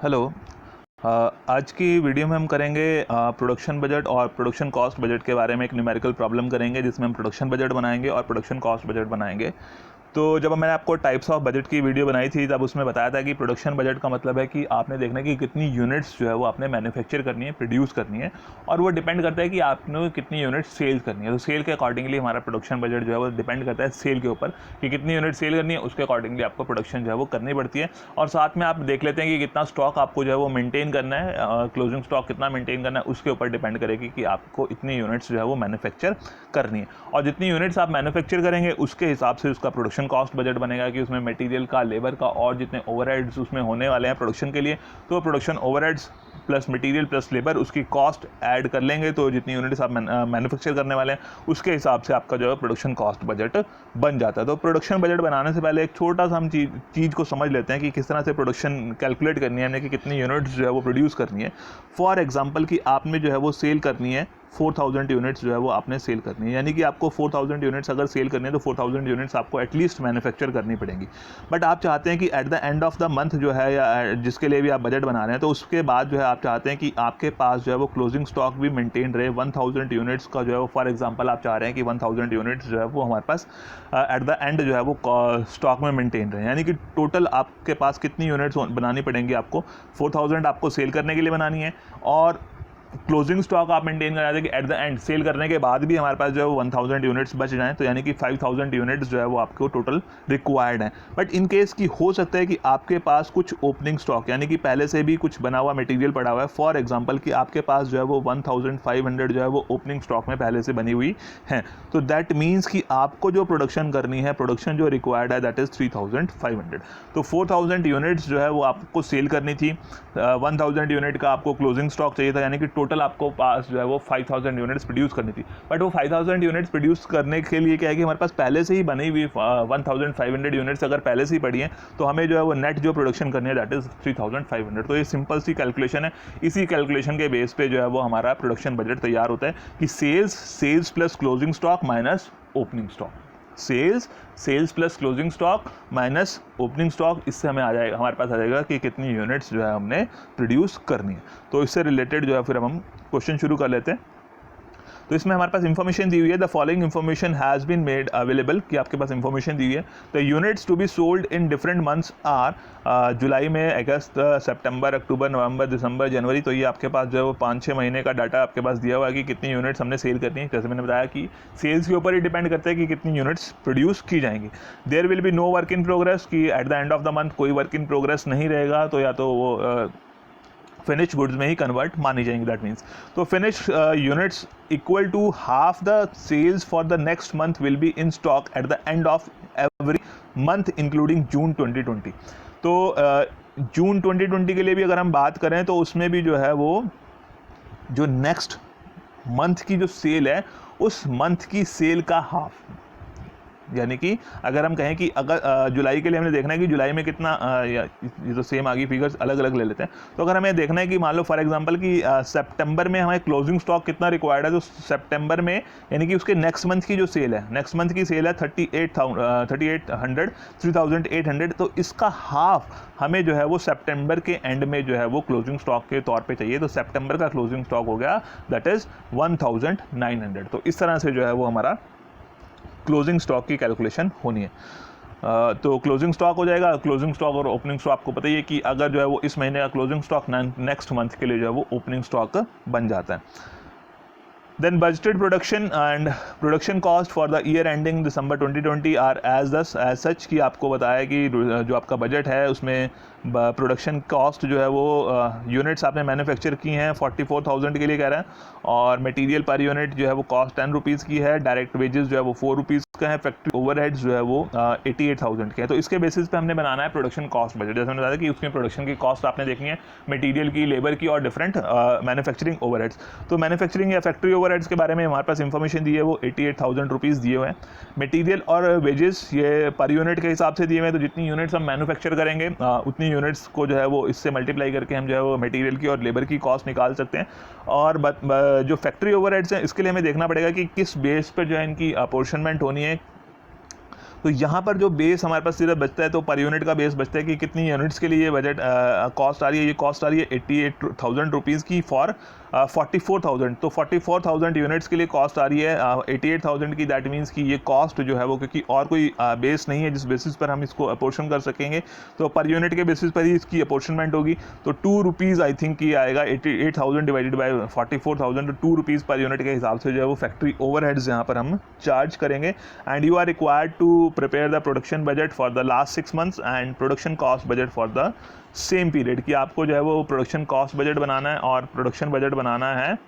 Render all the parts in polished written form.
Hello. आज की video में हम करेंगे प्रोडक्शन बजट और प्रोडक्शन कॉस्ट बजट के बारे में एक न्यूमेरिकल प्रॉब्लम करेंगे, जिसमें हम प्रोडक्शन बजट बनाएंगे और प्रोडक्शन कॉस्ट बजट बनाएंगे। तो जब मैंने आपको टाइप्स ऑफ बजट की वीडियो बनाई थी, तब उसमें बताया था कि प्रोडक्शन बजट का मतलब है कि आपने देखना है कि कितनी यूनिट्स जो है वो आपने मैन्युफैक्चर करनी है, प्रोड्यूस करनी है, और वो डिपेंड करता है कि आपने कितनी यूनिट सेल करनी है। तो सेल के अकॉर्डिंगली हमारा प्रोडक्शन बजट जो है वो डिपेंड करता है सेल के ऊपर, कि कितनी यूनिट सेल करनी है, उसके अकॉर्डिंगली आपको प्रोडक्शन जो है वो करनी पड़ती है। और साथ में आप देख लेते हैं कि कितना स्टॉक आपको जो है वो मेंटेन करना है, क्लोजिंग स्टॉक कितना मेंटेन करना है, उसके ऊपर डिपेंड करेगी कि आपको इतनी यूनिट्स जो है वो मैन्युफैक्चर करनी है। और जितनी यूनिट्स आप मैन्युफैक्चर करेंगे उसके हिसाब से उसका प्रोडक्शन कॉस्ट बजट बनेगा, कि उसमें मटेरियल का, लेबर का और जितने ओवरहेड्स उसमें होने वाले हैं प्रोडक्शन के लिए, तो production overheads plus material plus labour उसकी कॉस्ट ऐड कर लेंगे, तो जितनी यूनिट्स आप मैन्युफैक्चर करने वाले हैं उसके हिसाब से आपका जो है प्रोडक्शन कॉस्ट बजट बन जाता है। तो प्रोडक्शन बजट बनाने से पहले एक छोटा सा हम चीज़ को समझ लेते हैं कि किस तरह से प्रोडक्शन कैलकुलेट करनी है, यानी कि कितनी यूनिट्स जो है वो प्रोड्यूस करनी है। फॉर एग्जाम्पल कि आपने जो है वो सेल करनी है 4000 यूनिट्स जो है वो आपने सेल करनी है, यानी कि आपको 4000 यूनिट्स अगर सेल करनी है तो 4000 यूनिट्स आपको एटलीस्ट मैन्युफैक्चर करनी पड़ेंगी। बट आप चाहते हैं कि at the end of the month जो है, या जिसके लिए भी आप बजट बना रहे हैं, तो उसके बाद जो है आप चाहते हैं कि आपके पास जो है वो क्लोजिंग स्टॉक भी मेंटेन रहे 1000 यूनिट्स का जो है वो। फॉर एग्जांपल आप चाह रहे हैं कि 1000 यूनिट्स जो है वो हमारे पास एट द एंड जो है वो स्टॉक में मेंटेन रहे, यानी कि टोटल आपके पास कितनी यूनिट्स बनानी पड़ेंगी आपको, 4000 आपको सेल करने के लिए बनानी है, और क्लोजिंग स्टॉक आप मेंटेन करना चाहिए कि एट द एंड सेल करने के बाद भी हमारे पास जो है वो 1000 यूनिट्स बच जाएं, तो यानी कि 5000 यूनिट्स जो है वो आपको टोटल रिक्वायर्ड हैं। बट इन केस की हो सकता है कि आपके पास कुछ ओपनिंग स्टॉक, यानी कि पहले से भी कुछ बना हुआ मटेरियल पड़ा हुआ है। फॉर एग्जांपल कि आपके पास जो है वो 1500 जो है वो ओपनिंग स्टॉक में पहले से बनी हुई है, तो दैट मीन्स कि आपको जो प्रोडक्शन करनी है, प्रोडक्शन जो रिक्वायर्ड है, दैट इज़ 3500। तो 4000 यूनिट्स जो है वो आपको सेल करनी थी, 1000 यूनिट का आपको क्लोजिंग स्टॉक चाहिए था, यानी कि टोटल आपको पास जो है वो 5000 यूनिट्स प्रोड्यूस करनी थी। बट वो 5000 यूनिट्स प्रोड्यूस करने के लिए क्या है कि हमारे पास पहले से ही बनी हुई 1500 यूनिट्स अगर पहले से ही पड़ी हैं, तो हमें जो है वो नेट जो प्रोडक्शन करनी है दैट इज़ 3500। तो ये सिंपल सी कैलकुलेशन है। इसी कैलकुलेशन के बेस पे जो है वो हमारा प्रोडक्शन बजट तैयार होता है कि sales plus closing stock minus opening stock, sales plus closing stock minus opening stock, इससे हमें आ जाएगा, हमारे पास आ जाएगा कि कितनी यूनिट्स जो है हमने प्रोड्यूस करनी है। तो इससे रिलेटेड जो है फिर हम क्वेश्चन शुरू कर लेते हैं। तो इसमें हमारे पास इंफॉर्मेशन दी हुई है, the following information has been made available, कि आपके पास इंफॉर्मेशन दी हुई है। The units to be sold in different months are, जुलाई में, अगस्त, सितंबर, अक्टूबर, नवंबर, दिसंबर, जनवरी। तो ये आपके पास जो है वो 5-6 महीने का डाटा आपके पास दिया हुआ है कि कितनी यूनिट्स हमने सेल करनी है। जैसे मैंने बताया कि सेल्स के ऊपर ही डिपेंड करता है कि कितनी यूनिट्स प्रोड्यूस की जाएंगी। There will be no work in progress, कि at the end of the month कोई वर्क इन प्रोग्रेस नहीं रहेगा, तो या तो वो फिनिश गुड्स में ही कन्वर्ट मानी जाएंगी, दैट मीन्स। तो finish units equal to half the sales for the next month will be in stock at the end of every month including June 2020। तो जून 2020 के लिए भी अगर हम बात करें तो उसमें भी जो है वो जो नेक्स्ट मंथ की जो सेल है, उस मंथ की सेल का हाफ, यानी कि अगर हम कहें कि अगर जुलाई के लिए हमने देखना है कि जुलाई में कितना, ये तो सेम आगे फिगर्स अलग अलग ले लेते हैं। तो अगर हमें देखना है कि मान लो फॉर एग्जांपल कि सितंबर में हमें क्लोजिंग स्टॉक कितना रिक्वायर्ड है, तो सितंबर में यानी कि उसके नेक्स्ट मंथ की जो सेल है, नेक्स्ट मंथ की सेल है 3800, तो इसका हाफ हमें जो है वो सितंबर के एंड में जो है वो क्लोजिंग स्टॉक के तौर पे चाहिए। तो सितंबर का क्लोजिंग स्टॉक हो गया दैट इज़ 1900। तो इस तरह से जो है वो हमारा क्लोजिंग स्टॉक की कैलकुलेशन होनी है। तो क्लोजिंग स्टॉक हो जाएगा। क्लोजिंग स्टॉक और ओपनिंग स्टॉक आपको पता ही है कि अगर जो है वो इस महीने का क्लोजिंग स्टॉक नेक्स्ट मंथ के लिए जो है वो ओपनिंग स्टॉक बन जाता है। Then budgeted production and production cost for the year ending December 2020 are as such, कि आपको बताया कि जो आपका बजट है उसमें प्रोडक्शन कॉस्ट जो है वो यूनिट्स आपने मैन्युफैक्चर की हैं 44,000 के लिए कह रहे हैं, और मटेरियल पर यूनिट जो है वो कॉस्ट 10 रुपीज़ की है, डायरेक्ट वेजेस जो है वो 4 रुपीज़ का है, फैक्ट्री ओवरहेड्स जो है वो 88,000 के है। तो इसके बेसिस पे हमने बनाना है प्रोडक्शन कॉस्ट बजट। जैसे मैंने बताया कि उसमें प्रोडक्शन की कॉस्ट आपने देखनी है, मटेरियल की, लेबर की और डिफरेंट मैन्युफैक्चरिंग ओवरहेड्स। तो मैन्युफैक्चरिंग या फैक्ट्री ओवरहेड्स के बारे में हमारे पास इंफॉर्मेशन दी है, वो 88,000 रुपीज़ दिए हुए हैं। मटेरियल और वेजेस ये पर यूनिट के हिसाब से दिए हुए हैं, तो जितनी यूनिट्स हम मैन्युफैक्चर करेंगे उतनी यूनिट्स को जो है वो इससे मल्टीप्लाई करके हम जो है वो मटेरियल की और लेबर की कॉस्ट निकाल सकते हैं। और जो फैक्ट्री ओवरहेड्स हैं इसके लिए हमें देखना पड़ेगा कि किस बेस पर जो है इनकी अपॉर्शनमेंट होनी है। तो यहाँ पर जो बेस हमारे पास सिर्फ बचता है, तो पर यूनिट का बेस बचता है कि कितनी यूनिट्स के लिए ये बजट कॉस्ट आ रही है। ये कॉस्ट आ रही है 88,000 रुपीज़ की फॉर 44,000। तो 44,000 यूनिट्स के लिए कॉस्ट आ रही है 88,000 की। दैट मीन्स कि ये कॉस्ट जो है वो, क्योंकि और कोई बेस नहीं है जिस बेसिस पर हम इसको अपोर्शन कर सकेंगे, तो पर यूनिट के बेसिस पर ही इसकी अपोर्शनमेंट होगी। तो 2 रुपीज़ आई थिंक ये आएगा 88,000 डिवाइडेड बाई 44,000, तो 2 रुपीज़ पर यूनिट के हिसाब से जो है वो फैक्ट्री ओवरहेड्स यहाँ पर हम चार्ज करेंगे। And you are required to prepare the production budget for the last 6 months and production cost budget for the same period, कि आपको जो है वो प्रोडक्शन कॉस्ट बजट बनाना है और प्रोडक्शन बजट बनाना है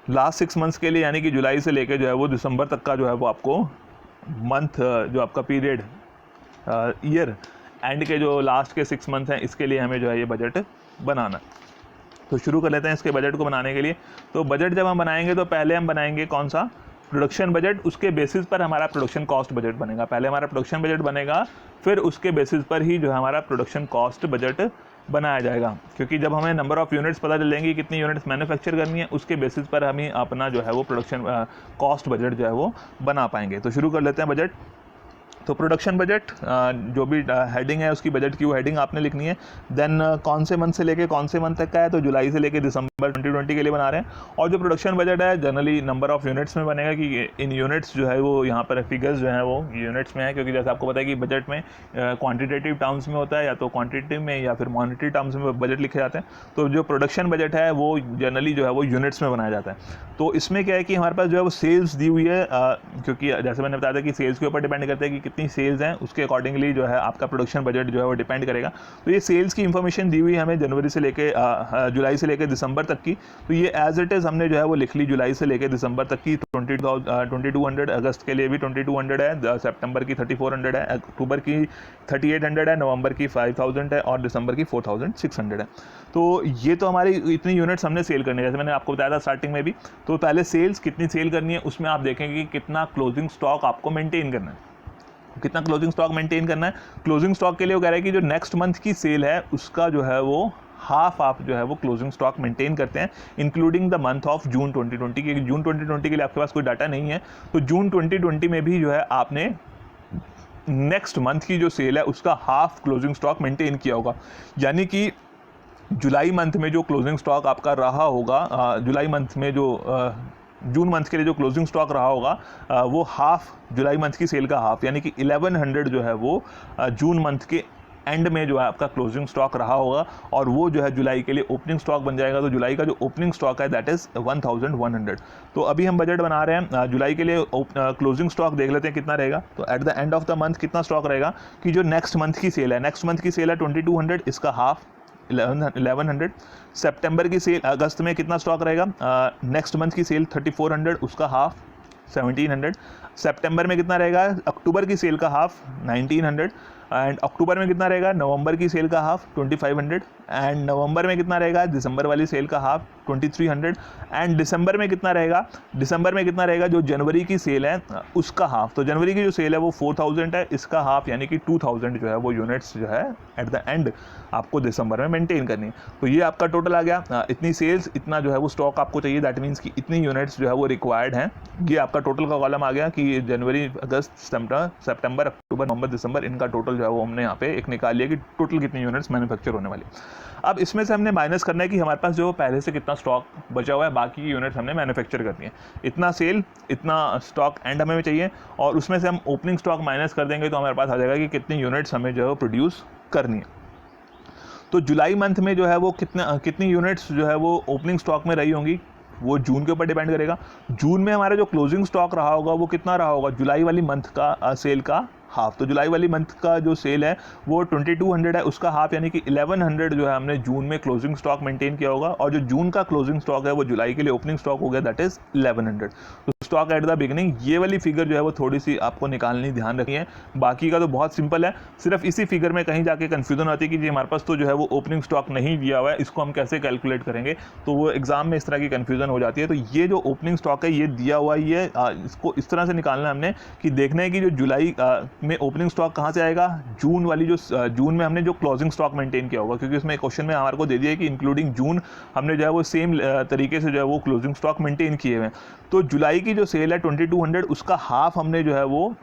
लास्ट 6 मंथ्स के लिए, यानी कि जुलाई से लेके जो है वो दिसंबर तक का जो है वो आपको मंथ, जो आपका पीरियड ईयर एंड के जो लास्ट के 6 मंथ हैं, इसके लिए हमें जो है ये बजट बनाना है। तो शुरू कर लेते हैं इसके बजट को बनाने के लिए। तो बजट जब हम बनाएंगे तो पहले हम बनाएंगे कौन सा, प्रोडक्शन बजट। उसके बेसिस पर हमारा प्रोडक्शन कॉस्ट बजट बनेगा। पहले हमारा प्रोडक्शन बजट बनेगा, फिर उसके बेसिस पर ही जो है हमारा प्रोडक्शन कॉस्ट बजट बनाया जाएगा, क्योंकि जब हमें नंबर ऑफ़ यूनिट्स पता चल जाएंगी कितनी यूनिट्स मैन्युफैक्चर करनी है, उसके बेसिस पर हम ही अपना जो है वो प्रोडक्शन कॉस्ट बजट जो है वो बना पाएंगे। तो शुरू कर लेते हैं बजट। तो प्रोडक्शन बजट, जो भी हेडिंग है उसकी बजट की वो हेडिंग आपने लिखनी है। देन कौन से मंथ से लेके कौन से मंथ तक का है, तो जुलाई से लेके दिसंबर 2020 के लिए बना रहे हैं। और जो प्रोडक्शन बजट है जनरली नंबर ऑफ़ यूनिट्स में बनेगा, कि इन यूनिट्स जो है वो यहाँ पर फिगर्स जो हैं वो यूनिट्स में है, क्योंकि जैसे आपको पता है कि बजट में क्वान्टिटेटिव टर्म्स में होता है, या तो क्वान्टिटेटिव में या फिर मॉनिटरी टर्म्स में बजट लिखे जाते हैं। तो जो प्रोडक्शन बजट है वो जनरली जो है वो यूनिट्स में बनाया जाता है। तो इसमें क्या है कि हमारे पास जो है वो सेल्स दी हुई है, क्योंकि जैसे मैंने बताया था कि सेल्स के ऊपर डिपेंड करता है कि कितनी सेल्स हैं, उसके अकॉर्डिंगली जो है आपका प्रोडक्शन बजट जो है वो डिपेंड करेगा। तो ये सेल्स की इन्फॉर्मेशन दी हुई है हमें जनवरी से लेके जुलाई से लेके दिसंबर तक की। तो ये एज इट इज़ हमने जो है वो लिख ली जुलाई से लेके दिसंबर तक की। 2200 अगस्त के लिए भी 2200 है, सितंबर की 3400 है, अक्टूबर की 3800 है, नवंबर की 5000 है और दिसंबर की 4600 है। तो ये तो हमारी इतनी यूनिट्स हमने सेल करनी है, जैसे मैंने आपको बताया था स्टार्टिंग में भी। तो पहले सेल्स कितनी सेल करनी है, उसमें आप देखेंगे कि कितना क्लोजिंग स्टॉक आपको मेंटेन करना है, कितना क्लोजिंग स्टॉक मेंटेन करना है। क्लोजिंग स्टॉक के लिए वो कह रहा है कि जो नेक्स्ट मंथ की सेल है उसका जो है वो हाफ आप जो है वो क्लोजिंग स्टॉक मेंटेन करते हैं, including the month of June 2020, क्योंकि जून 2020 के लिए आपके पास कोई डाटा नहीं है। तो जून 2020 में भी जो है आपने नेक्स्ट मंथ की जो सेल है उसका हाफ क्लोजिंग स्टॉक मेंटेन किया होगा, यानी कि जुलाई मंथ में जो क्लोजिंग स्टॉक आपका रहा होगा, जुलाई मंथ में जो जून मंथ के लिए जो क्लोजिंग स्टॉक रहा होगा वो हाफ जुलाई मंथ की सेल का हाफ, यानी कि 1100 जो है वो जून मंथ के एंड में जो है आपका क्लोजिंग स्टॉक रहा होगा, और वो जो है जुलाई के लिए ओपनिंग स्टॉक बन जाएगा। तो जुलाई का जो ओपनिंग स्टॉक है दैट इज़ 1100। तो अभी हम बजट बना रहे हैं जुलाई के लिए। क्लोजिंग स्टॉक देख लेते हैं कितना रहेगा। तो eight the end of the month कितना स्टॉक रहेगा, कि जो नेक्स्ट मंथ की सेल है, नेक्स्ट मंथ की सेल है 2200, इसका हाफ 1100। सितंबर की सेल, अगस्त में कितना स्टॉक रहेगा, नेक्स्ट मंथ की सेल 3400, उसका हाफ 1700। सितंबर में कितना रहेगा, अक्टूबर की सेल का हाफ 1900, एंड अक्टूबर में कितना रहेगा, नवंबर की सेल का हाफ 2500, एंड नवंबर में कितना रहेगा, दिसंबर वाली सेल का हाफ 2300, एंड दिसंबर में कितना रहेगा, दिसंबर में कितना रहेगा, जो जनवरी की सेल है उसका हाफ। तो जनवरी की जो सेल है वो 4000 है, इसका हाफ यानी कि 2000 जो है वो यूनिट्स जो है एट द एंड आपको दिसंबर में मेंटेन करनी है। तो ये आपका टोटल आ गया, इतनी सेल्स, इतना जो है वो स्टॉक आपको चाहिए, दैट मीन्स कि इतनी यूनिट्स जो है वो रिक्वायर्ड हैं। ये आपका टोटल का कॉलम आ गया कि जनवरी, अगस्त, सितंबर, अक्टूबर, नवंबर, दिसंबर, इनका टोटल जो है वो हमने यहाँ पे एक निकाल लिया कि टोटल कितनी यूनिट्स मैन्युफैक्चर होने वाली। अब इसमें से हमने माइनस करना है कि हमारे पास जो पहले से कितना स्टॉक बचा हुआ है, बाकी की यूनिट्स हमने मैन्युफैक्चर करनी है। इतना सेल, इतना स्टॉक एंड हमें चाहिए, और उसमें से हम ओपनिंग स्टॉक माइनस कर देंगे तो हमारे पास आ जाएगा कि कितनी यूनिट्स हमें जो है प्रोड्यूस करनी है। तो जुलाई मंथ में जो है वो कितनी यूनिट्स जो है वो ओपनिंग स्टॉक में रही होंगी, वो जून के ऊपर डिपेंड करेगा। जून में हमारा जो क्लोजिंग स्टॉक रहा होगा वो कितना रहा होगा, जुलाई वाली मंथ का सेल का हाफ। तो जुलाई वाली मंथ का जो सेल है वो 2200 है, उसका हाफ यानी कि 1100 जो है हमने जून में क्लोजिंग स्टॉक मेंटेन किया होगा, और जो जून का क्लोजिंग स्टॉक है वो जुलाई के लिए ओपनिंग स्टॉक हो गया, दैट इज 1100। तो स्टॉक एट द बिगिनिंग, ये वाली फिगर जो है वो थोड़ी सी आपको निकालनी ध्यान रखनी है। बाकी का तो बहुत सिंपल है, सिर्फ इसी फिगर में कहीं जाके कन्फ्यूजन आती है कि जी हमारे पास तो जो है वो ओपनिंग स्टॉक नहीं दिया हुआ है, इसको हम कैसे कैलकुलेट करेंगे। तो वो एग्जाम में इस तरह की कन्फ्यूजन हो जाती है। तो ये जो ओपनिंग स्टॉक है ये दिया हुआ ही है, इसको इस तरह से निकालना है हमने कि देखना है कि जो जुलाई में ओपनिंग स्टॉक कहाँ से आएगा, जून वाली जो जून में हमने जो क्लोजिंग स्टॉक मेंटेन किया होगा, क्योंकि उसमें क्वेश्चन में हमारे को दे दिया है कि इंक्लूडिंग जून हमने जो है वो सेम तरीके से जो है वो क्लोजिंग स्टॉक मेंटेन किए हुए हैं। तो जुलाई की जो सेल है 2200 उसका हाफ हमने जो है वो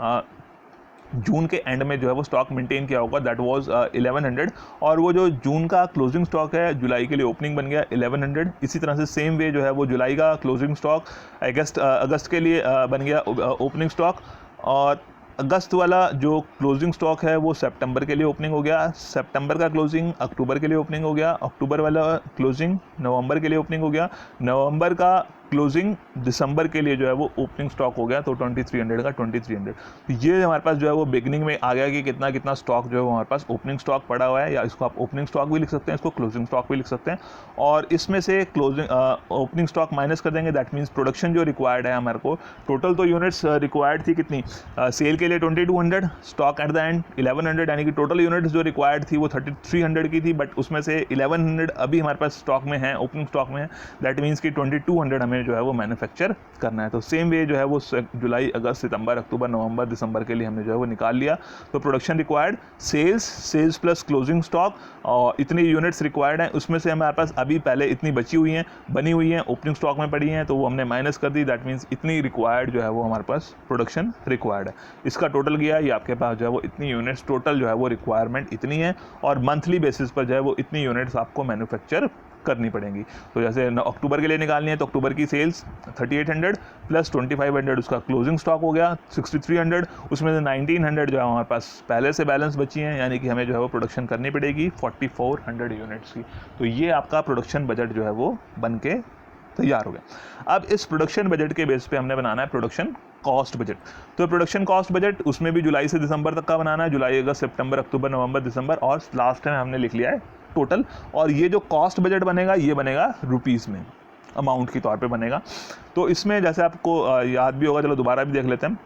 जून के एंड में जो है वो स्टॉक मेंटेन किया होगा, दैट वाज 1100, और वो जो जून का क्लोजिंग स्टॉक है जुलाई के लिए ओपनिंग बन गया 1100। इसी तरह से सेम वे जो है वो जुलाई का क्लोजिंग स्टॉक अगस्त के लिए बन गया ओपनिंग स्टॉक, और अगस्त वाला जो क्लोजिंग स्टॉक है वो सितंबर के लिए ओपनिंग हो गया, सितंबर का क्लोजिंग अक्टूबर के लिए ओपनिंग हो गया, अक्टूबर वाला क्लोजिंग नवंबर के लिए ओपनिंग हो गया, नवंबर का क्लोजिंग दिसंबर के लिए जो है वो ओपनिंग स्टॉक हो गया, तो 2300 का 2300। तो ये हमारे पास जो है वो बिगनिंग में आ गया कि कितना कितना स्टॉक जो है वो हमारे पास ओपनिंग स्टॉक पड़ा हुआ है, या इसको आप ओपनिंग स्टॉक भी लिख सकते हैं, इसको क्लोजिंग स्टॉक भी लिख सकते हैं। और इसमें से क्लोजिंग ओपनिंग स्टॉक माइनस कर देंगे, दैट मीन्स प्रोडक्शन जो रिक्वायर्ड है हमारे को, टोटल तो यूनिट्स रिक्वायर्ड थी कितनी, सेल के लिए 2200, स्टॉक एट द एंड 1100, यानी कि टोटल यूनिट्स जो रिक्वायर्ड थी वो 3300 की थी, बट उसमें से 1100 अभी हमारे पास स्टॉक में है, ओपनिंग स्टॉक में है, दैट मीन्स कि 2200 हमें जो है वो मैन्युफैक्चर करना है। तो सेम वे जो है वो जुलाई अगस्त सितंबर अक्टूबर नवंबर दिसंबर के लिए हमने जो है वो निकाल लिया। तो production required, sales plus closing stock, और इतनी यूनिट्स रिक्वायर्ड हैं, उसमें से हमारे पास अभी पहले इतनी बची हुई हैं, बनी हुई हैं, ओपनिंग स्टॉक में पड़ी हैं, तो वो हमने माइनस कर दी, दैट मीन्स इतनी रिक्वायर्ड जो है वो हमारे पास प्रोडक्शन रिक्वायर्ड है। इसका टोटल गया, ये आपके पास जो है वो इतनी यूनिट्स टोटल जो है वो रिक्वायरमेंट इतनी है, और मंथली बेसिस पर जो है वो इतनी यूनिट्स आपको मैन्युफैक्चर करनी पड़ेंगी। तो जैसे अक्टूबर के लिए निकालनी है तो अक्टूबर की सेल्स 3800 प्लस 2500 उसका क्लोजिंग स्टॉक हो गया 6300, उसमें से 1900 जो है हमारे पास पहले से बैलेंस बची हैं, यानी कि हमें जो है वो प्रोडक्शन करनी पड़ेगी 4400 यूनिट्स की। तो ये आपका प्रोडक्शन बजट जो है वो बन के तैयार हो गया। अब इस प्रोडक्शन बजट के बेस पे हमने बनाना है प्रोडक्शन कॉस्ट बजट। तो प्रोडक्शन कॉस्ट बजट उसमें भी जुलाई से दिसंबर तक का बनाना है, जुलाई अगस्त सितंबर अक्टूबर नवंबर दिसंबर, और लास्ट में हमने लिख लिया है टोटल। और ये जो कॉस्ट बजट बनेगा ये बनेगा रुपीज़ में, अमाउंट के तौर पे बनेगा। तो इसमें जैसे आपको याद भी होगा, चलो दोबारा भी देख लेते हैं।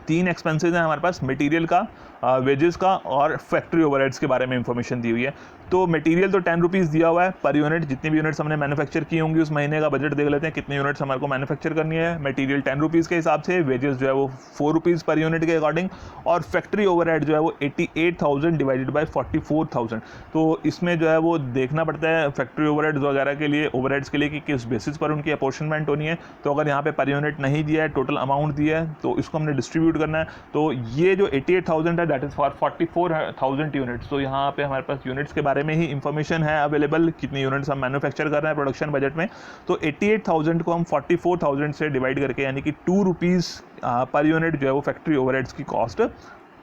3 एक्सपेंसेस हैं हमारे पास, मटेरियल का, वेजेस का और फैक्ट्री ओवरहेड्स के बारे में इंफॉर्मेशन दी हुई है। तो मटेरियल तो 10 रुपीज़ दिया हुआ है पर यूनिट, जितनी भी यूनिट्स हमने मैन्युफैक्चर की होंगी उस महीने का बजट देख लेते हैं, कितनी यूनिट्स हमारे को मैन्युफैक्चर करनी है। मटेरियल 10 रुपीज़ के हिसाब से, वेजेस जो है वो 4 रुपीज़ पर यूनिट के अकॉर्डिंग, और फैक्ट्री ओवरहेड जो है वो 88,000 डिवाइडेड बाई 44,000। तो इसमें जो है वो देखना पड़ता है फैक्ट्री ओवरहेड्स वगैरह के लिए, ओवरहेड्स के लिए कि किस बेसिस पर उनकी अपॉर्शनमेंट होनी है। तो अगर यहाँ पे पर यूनिट नहीं दिया है, टोटल अमाउंट दिया है, तो इसको हमने डिस्ट्रीब्यूट करना है। तो ये जो 88,000 है दैट इज़ फॉर 44,000 यूनिट्स। तो यहाँ पे हमारे पास यूनिट्स के बारे में ही इंफॉर्मेशन है अवेलेबल, कितनी यूनिट्स हम मैन्युफैक्चर कर रहे हैं प्रोडक्शन बजट में। तो 88,000 को हम 44,000 से डिवाइड करके, यानी कि 2 रुपीज़ पर यूनिट जो है वो फैक्ट्री ओवरहेड्स की कॉस्ट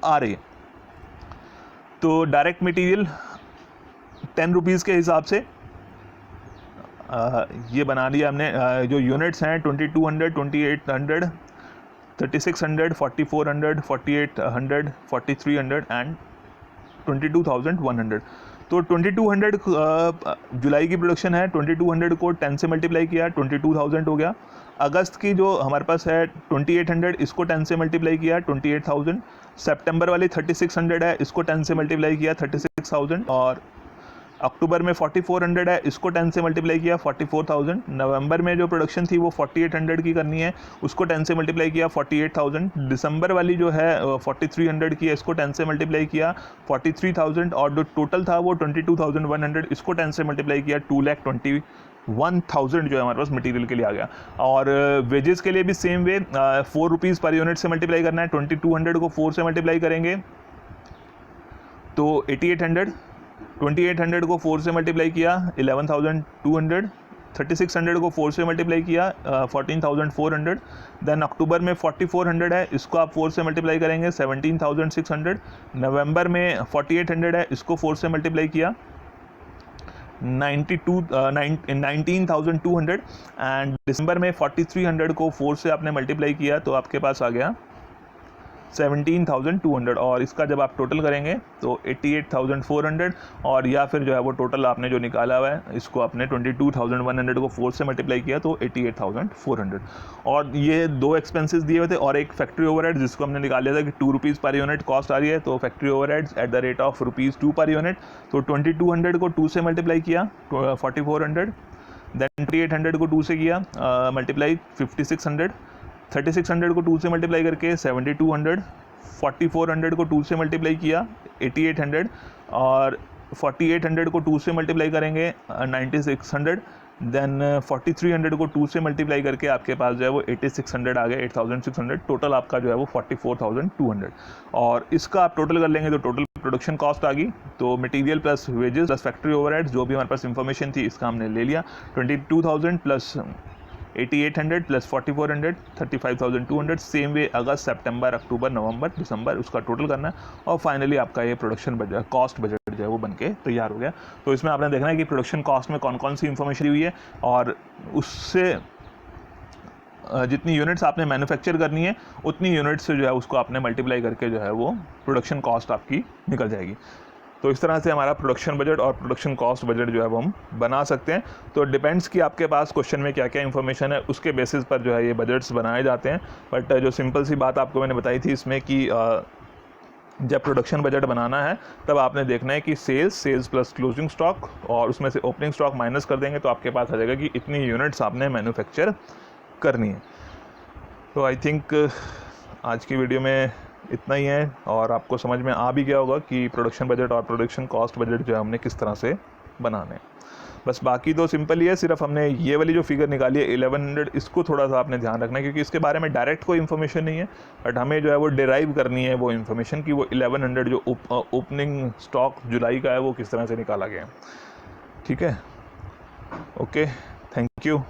आ रही है। तो डायरेक्ट मटेरियल 10 रुपीज़ के हिसाब से ये बना लिया हमने। जो यूनिट्स हैं 2200, 2800, 3600, 4400, 4800, 4300 एंड 22,100। तो 2200 जुलाई की प्रोडक्शन है, 2200 को 10 से मल्टीप्लाई किया 22,000 हो गया। अगस्त की जो हमारे पास है 2800, इसको 10 से मल्टीप्लाई किया 28,000। सितंबर वाली 3600 है, इसको 10 से मल्टीप्लाई किया 36,000। और अक्टूबर में 4400 है, इसको 10 से मल्टीप्लाई किया 44,000। नवंबर में जो प्रोडक्शन थी वो 4800 की करनी है, उसको 10 से मल्टीप्लाई किया 48,000। दिसंबर वाली जो है 4300 की है, इसको 10 से मल्टीप्लाई किया 43,000। और जो टोटल था वो 22,100, इसको 10 से मल्टीप्लाई किया 2,21,000 जो है हमारे पास मटेरियल के लिए आ गया। और वेजेस के लिए भी same way 4 rupees per unit से मल्टीप्लाई करना है। 2200 को 4 से मल्टीप्लाई करेंगे तो 8800, 2800 को 4 से मल्टीप्लाई किया 11,200, 3600 को 4 से मल्टीप्लाई किया 14,400। देन अक्टूबर में 4400 है, इसको आप 4 से मल्टीप्लाई करेंगे 17,600। नवंबर में 4800 है, इसको 4 से मल्टीप्लाई किया 19,200। एंड दिसंबर में 4300 को 4 से आपने मल्टीप्लाई किया तो आपके पास आ गया 17,200। और इसका जब आप टोटल करेंगे तो 88,400, और या फिर जो है वो टोटल आपने जो निकाला हुआ है इसको आपने 22,100 को 4 से मल्टीप्लाई किया तो 88,400। और ये 2 एक्सपेंसेस दिए हुए थे और एक फैक्ट्री ओवरहेड जिसको हमने निकाल लिया था कि 2 रुपीज़ पर यूनिट कॉस्ट आ रही है, तो factory overheads at the rate of ₹2 per unit. तो 2200 को 2 से मल्टीप्लाई किया 4400, देन 3800 को 2 से किया मल्टीप्लाई 5600, 3600 को 2 से मल्टीप्लाई करके 7200, 4400 को 2 से मल्टीप्लाई किया 8800, और 4800 को 2 से मल्टीप्लाई करेंगे 9600, देन 4300 को 2 से मल्टीप्लाई करके आपके पास जो है वो 8600 आ गया, 8600, टोटल आपका जो है वो 44,200। और इसका आप टोटल कर लेंगे तो टोटल प्रोडक्शन कॉस्ट आ गई, तो material plus wages plus factory overheads जो भी हमारे पास इंफॉर्मेशन थी इसका हमने ले लिया, 22,000 प्लस 8800 प्लस 4400 35,200। सेम वे अगस्त, सितंबर, अक्टूबर, नवंबर, दिसंबर उसका टोटल करना है, और फाइनली आपका ये प्रोडक्शन बजट, कॉस्ट बजट जो है वो बन के तैयार हो गया। तो इसमें आपने देखना है कि प्रोडक्शन कॉस्ट में कौन कौन सी इंफॉर्मेशन हुई है, और उससे जितनी यूनिट्स आपने मैन्युफैक्चर करनी है उतनी यूनिट्स से जो है उसको आपने मल्टीप्लाई करके जो है वो प्रोडक्शन कॉस्ट आपकी निकल जाएगी। तो इस तरह से हमारा प्रोडक्शन बजट और प्रोडक्शन कॉस्ट बजट जो है वो हम बना सकते हैं। तो डिपेंड्स कि आपके पास क्वेश्चन में क्या क्या इन्फॉर्मेशन है, उसके बेसिस पर जो है ये बजट्स बनाए जाते हैं। बट जो सिंपल सी बात आपको मैंने बताई थी इसमें कि जब प्रोडक्शन बजट बनाना है तब आपने देखना है कि सेल्स प्लस क्लोजिंग स्टॉक, और उसमें से ओपनिंग स्टॉक माइनस कर देंगे तो आपके पास आ जाएगा कि इतनी यूनिट्स आपने मैन्युफैक्चर करनी है। तो आई थिंक आज की वीडियो में इतना ही है, और आपको समझ में आ भी गया होगा कि प्रोडक्शन बजट और प्रोडक्शन कॉस्ट बजट जो है हमने किस तरह से बनाने हैं। बस बाकी तो सिंपल ही है, सिर्फ हमने ये वाली जो फिगर निकाली है 1100, इसको थोड़ा सा आपने ध्यान रखना है क्योंकि इसके बारे में डायरेक्ट कोई इन्फॉर्मेशन नहीं है, बट हमें जो है वो डिराइव करनी है वो इन्फॉर्मेशन कि वो 1100 जो ओपनिंग स्टॉक जुलाई का है वो किस तरह से निकाला गया है। ठीक है, ओके, थैंक यू।